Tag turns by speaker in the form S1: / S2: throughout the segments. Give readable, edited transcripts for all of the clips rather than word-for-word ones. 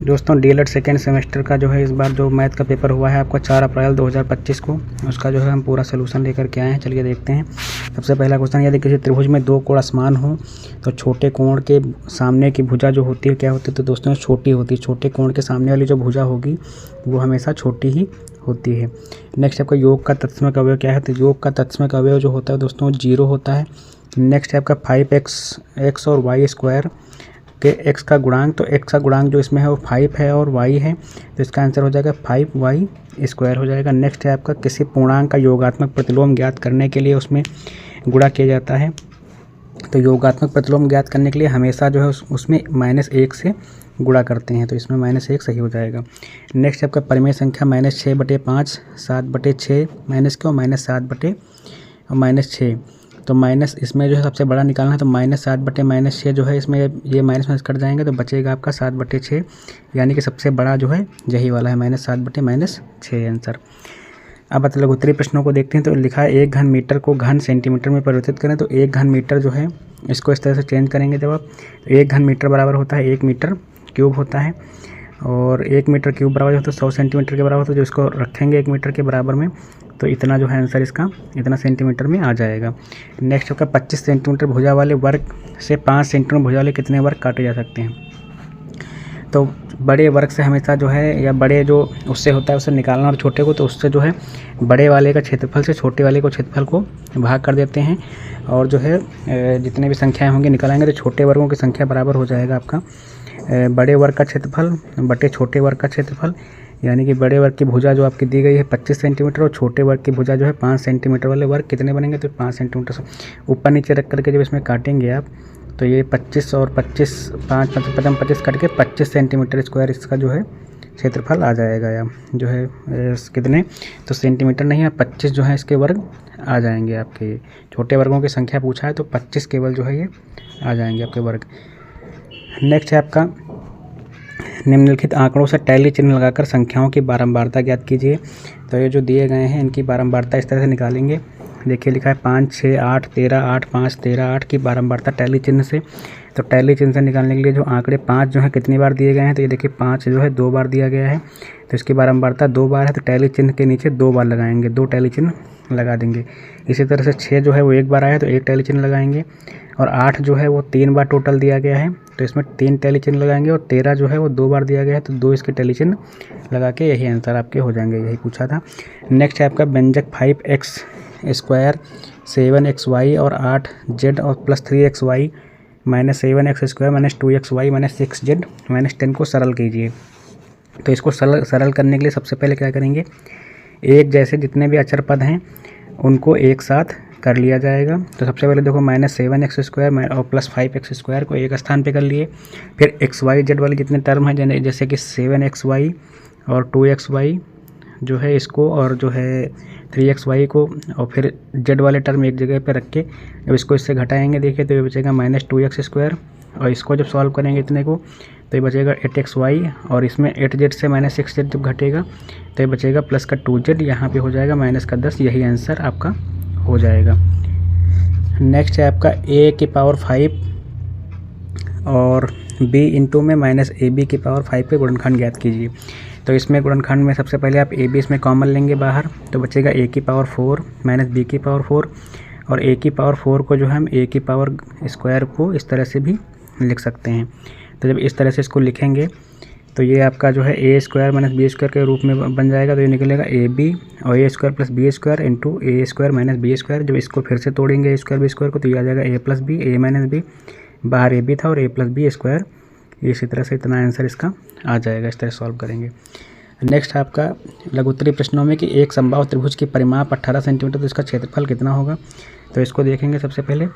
S1: दोस्तों DElEd second semester का जो है इस बार जो मैथ का पेपर हुआ है आपका 4 अप्रैल 2025 को, उसका जो है हम पूरा सोल्यूशन लेकर के आए हैं। चलिए देखते हैं। सबसे पहला क्वेश्चन, यदि किसी त्रिभुज में दो कोण समान हो तो छोटे कोण के सामने की भुजा जो होती है क्या होती है? तो दोस्तों छोटी होती है। छोटे कोण के सामने वाली जो भुजा होगी वो हमेशा छोटी ही होती है। नेक्स्ट आपका योग का तत्समक अवयव क्या है? तो योग का तत्समक अवयव जो होता है दोस्तों 0 होता है। नेक्स्ट है आपका 5x और वाई स्क्वायर के x का गुणांक, तो x का गुणांक जो इसमें है वो 5 है और y है, तो इसका आंसर हो जाएगा 5y स्क्वायर हो जाएगा। नेक्स्ट है आपका किसी पूर्णांक का योगात्मक प्रतिलोम ज्ञात करने के लिए उसमें गुणा किया जाता है। तो योगात्मक प्रतिलोम ज्ञात करने के लिए हमेशा जो है उसमें -1 से गुणा करते हैं, तो इसमें -1 सही हो जाएगा। नेक्स्ट आपका परिमेय संख्या -6/5 7/6 -7/6 तो माइनस इसमें जो है सबसे बड़ा निकालना है, तो -7/-6 जो है इसमें ये माइनस कट जाएंगे तो बचेगा आपका 7/6, यानी कि सबसे बड़ा जो है यही वाला है -7/-6 आंसर। अब लघुत्तरीय प्रश्नों को देखते हैं। तो लिखा है 1 घन मीटर को घन सेंटीमीटर में परिवर्तित करें। तो 1 घन मीटर जो है इसको इस तरह से चेंज करेंगे जब आप, तो 1 घन मीटर बराबर होता है 1 मीटर क्यूब होता है, और 1 मीटर क्यूब बराबर होता है 100 सेंटीमीटर के बराबर होता है। जो इसको रखेंगे 1 मीटर के बराबर में तो इतना जो है आंसर इसका इतना सेंटीमीटर में आ जाएगा। नेक्स्ट आपका 25 सेंटीमीटर भुजा वाले वर्ग से 5 सेंटीमीटर भुजा वाले कितने वर्ग काटे जा सकते हैं? तो बड़े वर्ग से हमेशा जो है, या बड़े जो उससे होता है उससे निकालना, और छोटे को तो उससे जो है बड़े वाले का क्षेत्रफल से छोटे वाले को क्षेत्रफल को भाग कर देते हैं, और जो है जितने भी संख्याएं होंगी निकालेंगे तो छोटे वर्गों की संख्या बराबर हो जाएगा आपका बड़े वर्ग का क्षेत्रफल बटे छोटे वर्ग का क्षेत्रफल। यानी कि बड़े वर्ग की भुजा जो आपकी दी गई है 25 सेंटीमीटर और छोटे वर्ग की भुजा जो है 5 सेंटीमीटर वाले वर्ग कितने बनेंगे? तो 5 सेंटीमीटर से ऊपर नीचे रख करके जब इसमें काटेंगे आप तो ये 25 और 25 5 25 कट के 25 सेंटीमीटर स्क्वायर इसका जो है क्षेत्रफल आ जाएगा, या जो है कितने, तो सेंटीमीटर नहीं है 25 जो है इसके वर्ग आ जाएंगे आपके। छोटे वर्गों की संख्या पूछा है तो 25 केवल जो है ये आ जाएंगे आपके वर्ग। नेक्स्ट है आपका निम्नलिखित आंकड़ों से टैली चिन्ह लगाकर संख्याओं की बारंबारता ज्ञात कीजिए। तो ये जो दिए गए हैं इनकी बारंबारता इस तरह से निकालेंगे। देखिए लिखा है 5 6 8 13 8 5 13 8 की बारंबारता टैली चिन्ह से। तो टैली चिन्ह से निकालने के लिए जो आंकड़े 5 जो है कितनी बार दिए गए हैं? तो ये देखिए 5 जो है 2 बार दिया गया है, तो इसकी बारंबारता 2 बार है, तो टैली चिन्ह के नीचे 2 बार लगाएंगे, 2 टैली चिन्ह लगा देंगे। इसी तरह से 6 जो है वो 1 बार आया है तो 1 टैली चिन्ह लगाएंगे, और 8 जो है वो 3 बार टोटल दिया गया है तो इसमें 3 टैली चिन्ह लगाएंगे, और 13 जो है वो 2 बार दिया गया है तो 2 इसके टैली चिन्ह लगा के यही आंसर आपके हो जाएंगे, यही पूछा था। नेक्स्ट है आपका व्यंजक 5x स्क्वायर 7xy और 8z और plus 3xy -7x square -2xy -6z -10 को सरल कीजिए। तो इसको सरल करने के लिए सबसे पहले क्या करेंगे, एक जैसे जितने भी अचर पद हैं उनको एक साथ कर लिया जाएगा। तो सबसे पहले देखो -7x स्क्वायर और प्लस 5x स्क्वायर को एक स्थान पे कर लिए। फिर xyz वाले जितने टर्म हैं जैसे कि 7xy और 2xy जो है इसको, और जो है 3xy को, और फिर z वाले टर्म एक जगह पे रख के जब इसको इससे घटाएंगे देखिए तो ये बचेगा -2x स्क्वायर, और इसको जब सॉल्व करेंगे इतने को तो ये बचेगा 8xy, और इसमें 8z से -6z जब घटेगा तो ये बचेगा प्लस का 2z, यहाँ पे हो जाएगा -10, यही आंसर आपका हो जाएगा। नेक्स्ट है आपका a⁵ और b इंटू में -ab⁵ पे गुणनखंड ज्ञात कीजिए। तो इसमें गुणनखंड में सबसे पहले आप ab इसमें कॉमन लेंगे बाहर, तो बचेगा a⁴ -b⁴, और a⁴ को जो हम a² को इस तरह से भी लिख सकते हैं। तो जब इस तरह से इसको लिखेंगे तो ये आपका जो है a² -b² के रूप में बन जाएगा। तो ये निकलेगा ab और a² + b² into a² -b²। जब इसको फिर से तोड़ेंगे a² b² को तो ये आ जाएगा a + b a - b, बाहर ab था और a + b²। इसी तरह से इतना आंसर इसका आ जाएगा, इस तरह सॉल्व करेंगे। नेक्स्ट आपका लघुत्तरीय प्रश्नों में कि एक समबाहु त्रिभुज की परिमाप 18 सेंटीमीटर, तो इसका क्षेत्रफल कितना होगा? तो इसको देखेंगे सबसे पहले।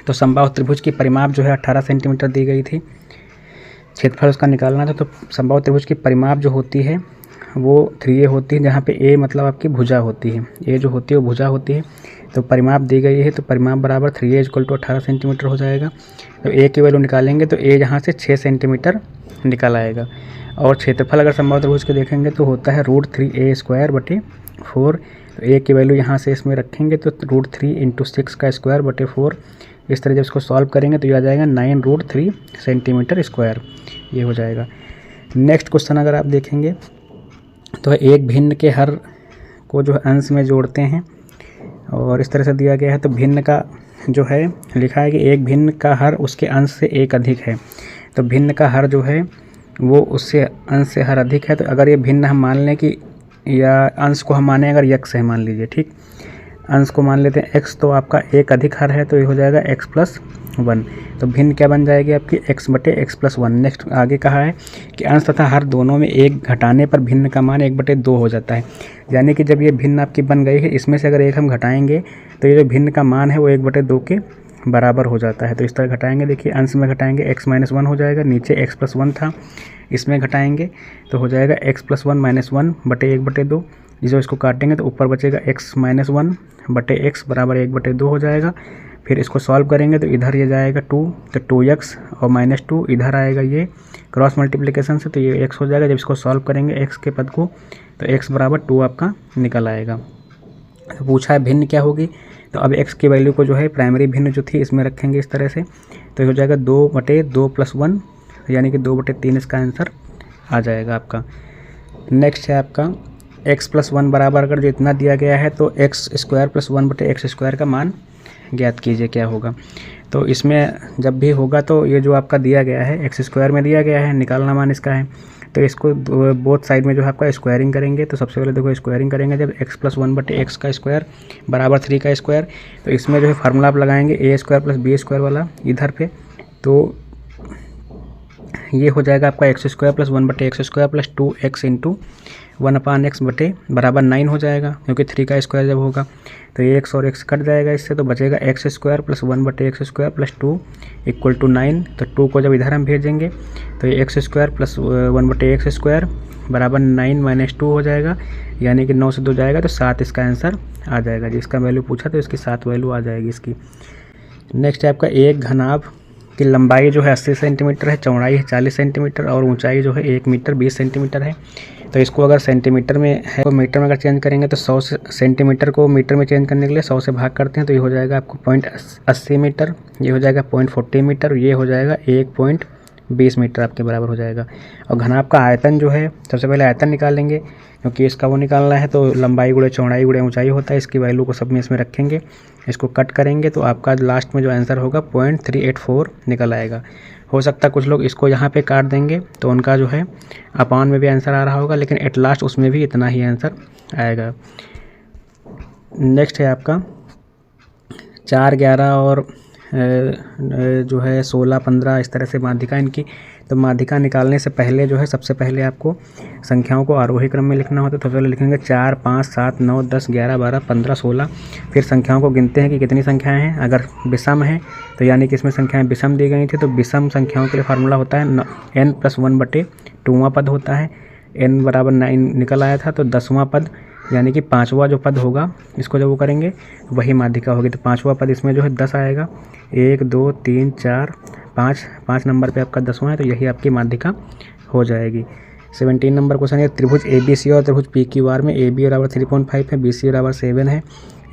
S1: तो समबाहु त्रिभुज की परिमाप जो है 18 सेंटीमीटर दी गई थी, क्षेत्रफल उसका निकालना था। तो समबाहु त्रिभुज की परिमाप जो होती है वो 3a होती है, जहाँ पे a मतलब आपकी भुजा होती है, a जो होती है वो भुजा होती है। तो परिमाप दी गई है तो परिमाप बराबर 3a = 18 सेंटीमीटर हो जाएगा। तो a की वैल्यू निकालेंगे तो a यहाँ से 6 सेंटीमीटर निकल आएगा, और क्षेत्रफल अगर समबाहु त्रिभुज के देखेंगे तो होता है √3a² / 4। तो a की वैल्यू यहाँ से इसमें रखेंगे तो √3 × 6 का स्क्वायर बटे 4। इस तरह जब इसको सॉल्व करेंगे तो ये आ जाएगा 9√3 सेंटीमीटर स्क्वायर, ये हो जाएगा। नेक्स्ट क्वेश्चन अगर आप देखेंगे तो एक भिन्न के हर को जो है अंश में जोड़ते हैं और इस तरह से दिया गया है। तो भिन्न का जो है लिखा है कि एक भिन्न का हर उसके अंश से एक अधिक है। तो भिन्न का हर जो है वो उससे अंश से हर अधिक है। तो अगर ये भिन्न हम मान लें कि या अंश को हम माने अगर x है मान लीजिए, ठीक, अंश को मान लेते हैं x, तो आपका एक अधिक हर है तो ये हो जाएगा x+1। तो भिन्न क्या बन जाएगी आपकी x/x+1। नेक्स्ट आगे कहा है कि अंश तथा हर दोनों में एक घटाने पर भिन्न का मान 1/2 हो जाता है। यानी कि जब ये भिन्न आपकी बन गई है, इसमें से अगर एक हम घटाएंगे तो ये जो भिन्न का मान है वो 1/2 के बराबर हो जाता है। तो इस तरह घटाएंगे, देखिए अंश में घटाएंगे x-1 हो जाएगा, नीचे x+1 था, इसमें घटाएंगे तो हो जाएगा x+1 - 1/1/2। जो इसको काटेंगे तो ऊपर बचेगा x-1/x बराबर 1/2 हो जाएगा। फिर इसको सॉल्व करेंगे तो इधर ये जाएगा 2, तो 2x और -2 इधर आएगा, ये क्रॉस मल्टीप्लिकेशन से तो ये x हो जाएगा। जब इसको सॉल्व करेंगे x के पद को तो x बराबर 2 आपका निकल आएगा। तो पूछा है भिन्न क्या होगी, तो अब x की वैल्यू को जो है प्राइमरी भिन्न जो थी इसमें रखेंगे इस तरह से, तो हो जाएगा 2/2+1 यानी कि 2/3 इसका आंसर आ जाएगा आपका। नेक्स्ट है आपका x+1 बराबर अगर जो इतना दिया गया है तो x² + 1/x² का मान ज्ञात कीजिए क्या होगा। तो इसमें जब भी होगा तो ये जो आपका दिया गया है x² में दिया गया है, निकालना मान इसका है, तो इसको बोथ साइड में जो है आपका स्क्वायरिंग करेंगे। तो सबसे पहले देखो स्क्वायरिंग करेंगे जब x+1/x का स्क्वायर बराबर 3 का स्क्वायर, तो इसमें जो है फार्मूला आप लगाएंगे a² + b² वाला इधर पे, तो ये हो जाएगा आपका x² + 1/x² + 2x × 1/x बराबर 9 हो जाएगा, क्योंकि 3 का स्क्वायर जब होगा तो ये x और x कट जाएगा इससे, तो बचेगा x² + 1/x² + 2 = 9। तो 2 को जब इधर हम भेजेंगे तो ये x² + 1/x² बराबर 9 - 2 हो जाएगा, यानी कि 9 से 2 जाएगा तो 7 इसका आंसर आ जाएगा। जिसका वैल्यू पूछा तो इसकी 7 वैल्यू आ जाएगी इसकी। नेक्स्ट है आपका एक घनाभ की लंबाई जो है 80 सेंटीमीटर है, चौड़ाई है 40 सेंटीमीटर और ऊंचाई जो है 1 मीटर 20 सेंटीमीटर है। तो इसको अगर सेंटीमीटर में है तो मीटर में अगर चेंज करेंगे तो 100 सेंटीमीटर को मीटर में चेंज करने के लिए 100 से भाग करते हैं, तो ये हो जाएगा आपको 0.80 मीटर, ये हो जाएगा 0.40 मीटर, ये हो जाएगा 1.20 मीटर आपके बराबर हो जाएगा। और घनाभ का आयतन जो है सबसे पहले आयतन निकालेंगे, क्योंकि इसका वो निकालना है, तो लंबाई गुणे चौड़ाई गुणे ऊंचाई होता है, इसकी वैल्यू को सब में इसमें रखेंगे, इसको कट करेंगे तो आपका लास्ट में जो आंसर होगा 0.384 निकल आएगा। हो सकता है कुछ लोग इसको यहाँ पे काट देंगे तो उनका जो है अपान में भी आंसर आ रहा होगा, लेकिन एट लास्ट उसमें भी इतना ही आंसर आएगा। नेक्स्ट है आपका 4, 11 और जो है 16, 15 इस तरह से माध्यिका इनकी। तो माध्यिका निकालने से पहले जो है सबसे पहले आपको संख्याओं को आरोही क्रम में लिखना होता है। तो पहले लिखेंगे 4, 5, 7, 9, 10, 11, 12, 15, 16। फिर संख्याओं को गिनते हैं कि कितनी संख्याएं हैं। अगर विषम है तो यानी कि इसमें संख्याएं विषम दी गई थी, तो विषम संख्याओं के लिए फार्मूला होता है n + 1/2वां पद होता है, n बराबर 9 निकल आया था, तो 10वां पद यानी कि 5वां जो पद होगा इसको जब वो करेंगे वही माध्यिका होगी। तो 5वां पद इसमें जो है 10 आएगा, 1, 2, 3, 4, 5 नंबर पे आपका 10वां है, तो यही आपकी माध्यिका हो जाएगी। 17 नंबर क्वेश्चन है त्रिभुज ABC और त्रिभुज PQR में AB बराबर 3.5 है, BC बराबर 7 है।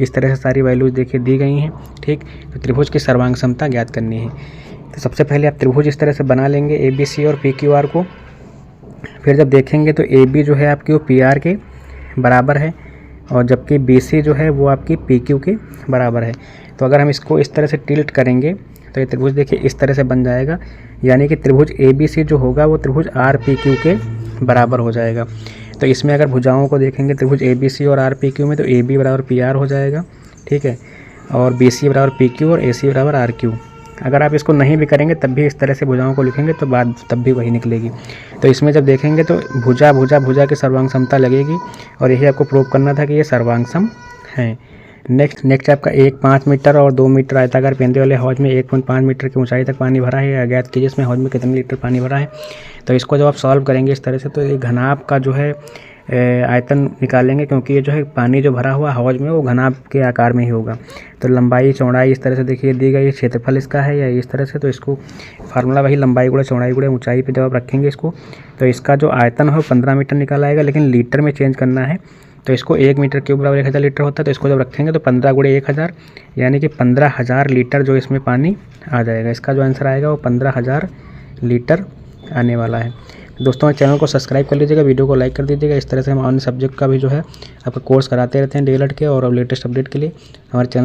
S1: इस तरह से सारी वैल्यूज देखिए दी गई हैं, ठीक। तो त्रिभुज की सर्वांग क्षमता ज्ञात करनी है। तो सबसे पहले आप त्रिभुज इस तरह से बना लेंगे ABC और PQR को। फिर जब देखेंगे तो AB जो है आपकी वो PR के बराबर है और जबकि BC जो है वो आपकी PQ के बराबर है। तो अगर हम इसको इस तरह से टिल्ट करेंगे तो ये त्रिभुज देखिए इस तरह से बन जाएगा, यानी कि त्रिभुज ABC जो होगा वो त्रिभुज RPQ के बराबर हो जाएगा। तो इसमें अगर भुजाओं को देखेंगे त्रिभुज ABC और RPQ में, तो AB बराबर PR हो जाएगा, ठीक है, और BC बराबर PQ और AC बराबर RQ। अगर आप इसको नहीं भी करेंगे तब भी इस तरह से भुजाओं को लिखेंगे तो बात तब भी वही निकलेगी। तो इसमें जब देखेंगे तो भुजा की सर्वांग क्षमता लगेगी और यही आपको प्रूव करना था कि ये सर्वांगसम है। नेक्स्ट आपका 5 मीटर और 2 मीटर आयताकार पेंदे वाले हौज में 1.5 मीटर की ऊंचाई तक पानी भरा है। ज्ञात कीजिए इसमें हौज में कितने लीटर पानी भरा है। तो इसको जब आप सॉल्व करेंगे इस तरह से तो ये घनाभ का जो है आयतन निकालेंगे, क्योंकि ये जो है पानी जो भरा हुआ हौज में वो घनाभ के आकार में ही होगा। तो लंबाई चौड़ाई इस तरह से देखिए दी गई है, क्षेत्रफल इसका है या इस तरह से, तो इसको फार्मूला वही लंबाई गुणे चौड़ाई गुणे ऊंचाई पे जब आप रखेंगे इसको तो इसका जो आयतन है 15 मीटर निकल आएगा, लेकिन लीटर में चेंज करना है। तो इसको 1 मीटर क्यूब बराबर 1000 लीटर होता है, तो इसको जब रखेंगे तो 15 × 1000 यानी कि 15000 लीटर जो इसमें पानी आ जाएगा। इसका जो आंसर आएगा वो 15000 लीटर आने वाला है। दोस्तों हमारे चैनल को सब्सक्राइब कर लीजिएगा, वीडियो को लाइक कर दीजिएगा। इस तरह से हम अन्य सब्जेक्ट का भी जो है आपका कोर्स कराते रहते हैं डीएलएड के, और लेटेस्ट अपडेट के लिए हमारे चैनल